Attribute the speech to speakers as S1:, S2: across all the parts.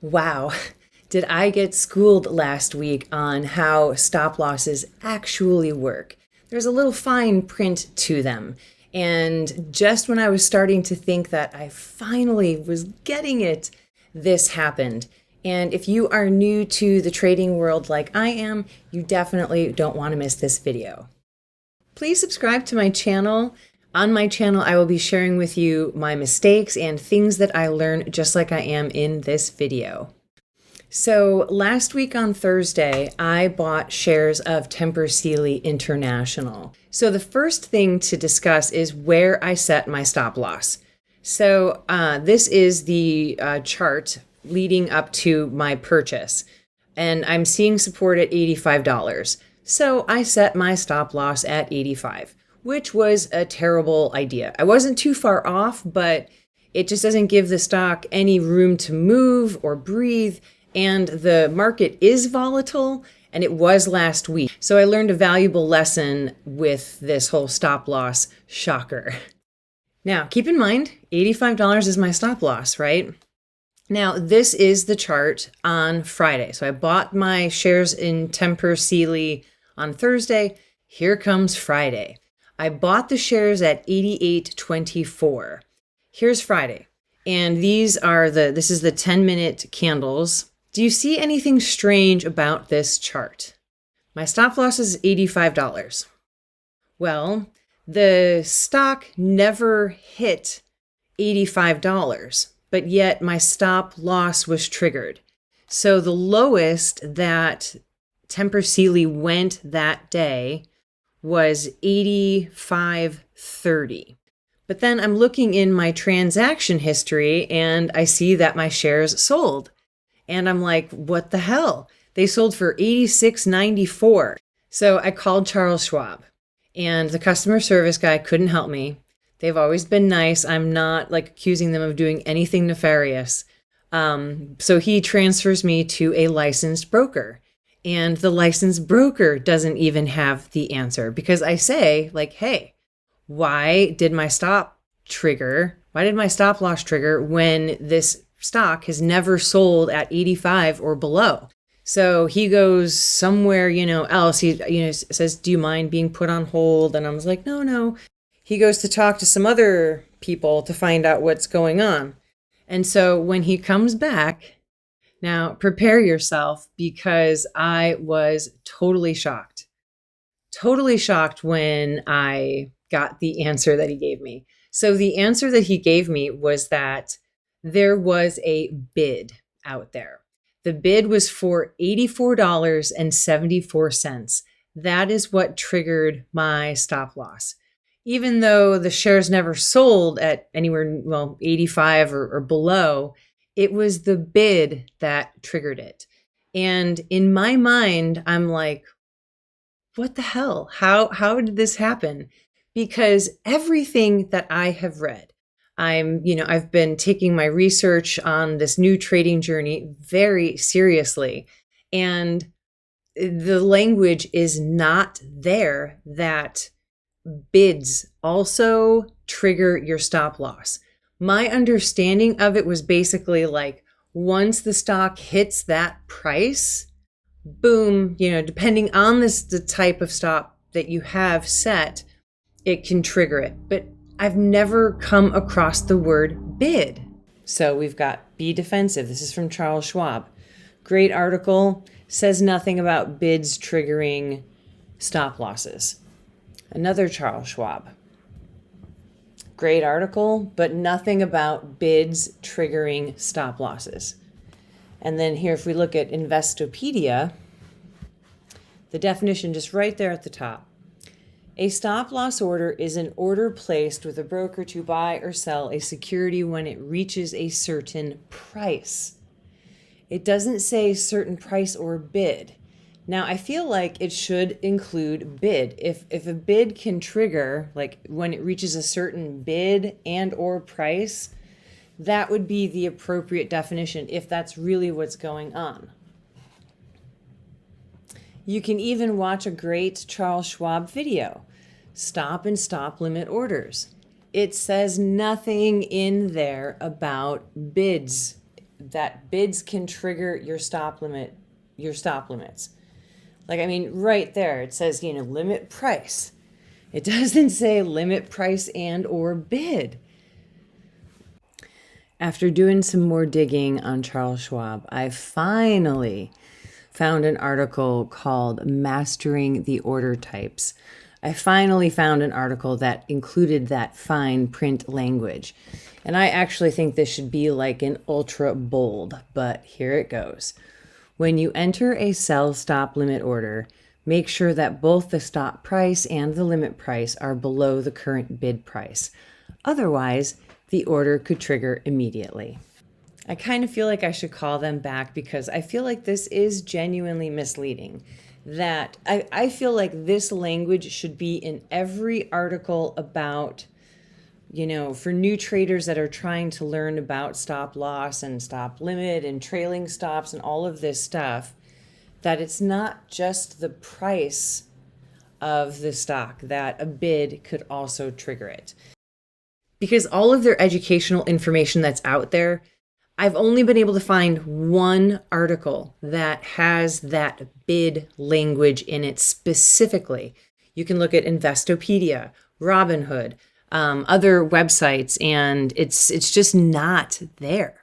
S1: Wow, did I get schooled last week on how stop losses actually work? There's a little fine print to them. And just when I was starting to think that I finally was getting it, this happened. And if you are new to the trading world like I am, you definitely don't want to miss this video. Please subscribe to my channel. On my channel, I will be sharing with you my mistakes and things that I learned just like I am in this video. So last week on Thursday, I bought shares of Tempur Sealy International. So the first thing to discuss is where I set my stop loss. So this is the chart leading up to my purchase, and I'm seeing support at $85. So I set my stop loss at 85, which was a terrible idea. I wasn't too far off, but it just doesn't give the stock any room to move or breathe. And the market is volatile, and it was last week. So I learned a valuable lesson with this whole stop loss shocker. Now, keep in mind, $85 is my stop loss, right? Now, this is the chart on Friday. So I bought my shares in Tempur Sealy on Thursday. Here comes Friday. I bought the shares at 88.24. Here's Friday. And this is the 10-minute candles. Do you see anything strange about this chart? My stop loss is $85. Well, the stock never hit $85, but yet my stop loss was triggered. So the lowest that Tempur Sealy went that day was 85.30. But then I'm looking in my transaction history and I see that my shares sold. And I'm like, what the hell? They sold for $86.94. So I called Charles Schwab, and the customer service guy couldn't help me. They've always been nice. I'm not accusing them of doing anything nefarious. So he transfers me to a licensed broker, and the licensed broker doesn't even have the answer, because I say hey, why did my stop loss trigger when this stock has never sold at 85 or below? So he goes somewhere, else. He, says, do you mind being put on hold? And I was like, no. He goes to talk to some other people to find out what's going on. And so when he comes back, now prepare yourself, because I was totally shocked when I got the answer that he gave me. So the answer that he gave me was that there was a bid out there. The bid was for $84.74. That is what triggered my stop loss. Even though the shares never sold at anywhere, 85 or below, it was the bid that triggered it. And in my mind, I'm like, what the hell? How did this happen? Because everything that I have read, I've been taking my research on this new trading journey very seriously. And the language is not there that bids also trigger your stop loss. My understanding of it was basically once the stock hits that price, boom, depending on the type of stop that you have set, it can trigger it. But I've never come across the word bid. So we've got Be Defensive. This is from Charles Schwab. Great article. Says nothing about bids triggering stop losses. Another Charles Schwab. Great article, but nothing about bids triggering stop losses. And then here, if we look at Investopedia, the definition just right there at the top. A stop loss order is an order placed with a broker to buy or sell a security when it reaches a certain price. It doesn't say certain price or bid. Now, I feel like it should include bid. If a bid can trigger, when it reaches a certain bid and or price, that would be the appropriate definition if that's really what's going on. You can even watch a great Charles Schwab video, Stop and Stop Limit Orders. It says nothing in there about bids that bids can trigger your stop limits. Like, I mean, right there, it says, limit price. It doesn't say limit price and or bid. After doing some more digging on Charles Schwab, I finally found an article called Mastering the Order Types. I finally found an article that included that fine print language. And I actually think this should be like an ultra bold, but here it goes. When you enter a sell stop limit order, make sure that both the stop price and the limit price are below the current bid price. Otherwise, the order could trigger immediately. I kind of feel like I should call them back because I feel like this is genuinely misleading. That I feel like this language should be in every article about, for new traders that are trying to learn about stop loss and stop limit and trailing stops and all of this stuff, that it's not just the price of the stock, that a bid could also trigger it. Because all of their educational information that's out there, I've only been able to find one article that has that bid language in it specifically. You can look at Investopedia, Robinhood, other websites, and it's just not there.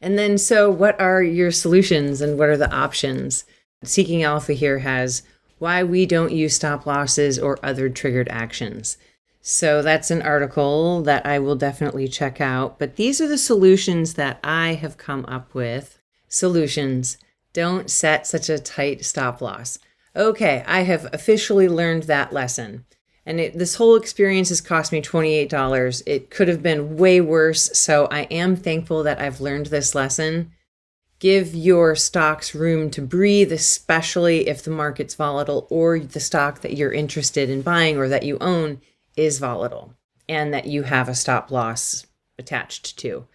S1: And then, so what are your solutions and what are the options? Seeking Alpha here has why we don't use stop losses or other triggered actions. So that's an article that I will definitely check out. But these are the solutions that I have come up with. Solutions. Don't set such a tight stop loss. Okay, I have officially learned that lesson. And this whole experience has cost me $28. It could have been way worse. So I am thankful that I've learned this lesson. Give your stocks room to breathe, especially if the market's volatile or the stock that you're interested in buying or that you own is volatile and that you have a stop loss attached to.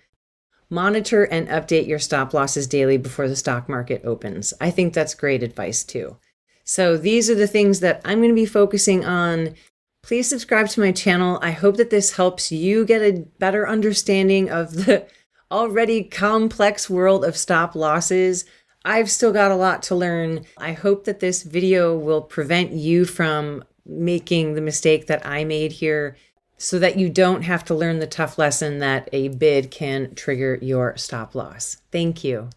S1: Monitor and update your stop losses daily before the stock market opens. I think that's great advice too. So these are the things that I'm going to be focusing on. Please subscribe to my channel. I hope that this helps you get a better understanding of the already complex world of stop losses. I've still got a lot to learn. I hope that this video will prevent you from making the mistake that I made here so that you don't have to learn the tough lesson that a bid can trigger your stop loss. Thank you.